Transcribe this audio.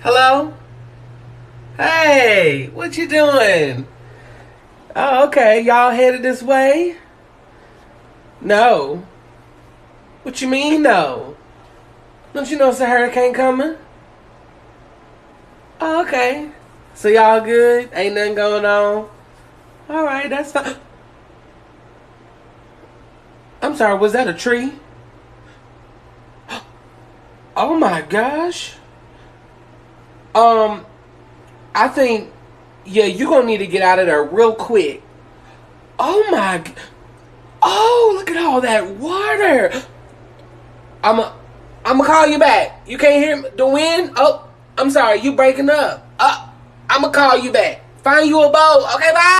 Hello? Hey, what you doing? Oh, okay. Y'all headed this way? No. What you mean, no? Don't you know it's a hurricane coming? Oh, okay. So y'all good? Ain't nothing going on? Alright, that's fine. I'm sorry, was that a tree? Oh my gosh. Um, I think, yeah, you're gonna need to get out of there real quick. Oh my, oh, look at all that water. I'm a, I'm gonna call you back. You can't hear me? The wind? Oh, I'm sorry, you breaking up. I'm gonna call you back. Find you a boat. Okay, bye.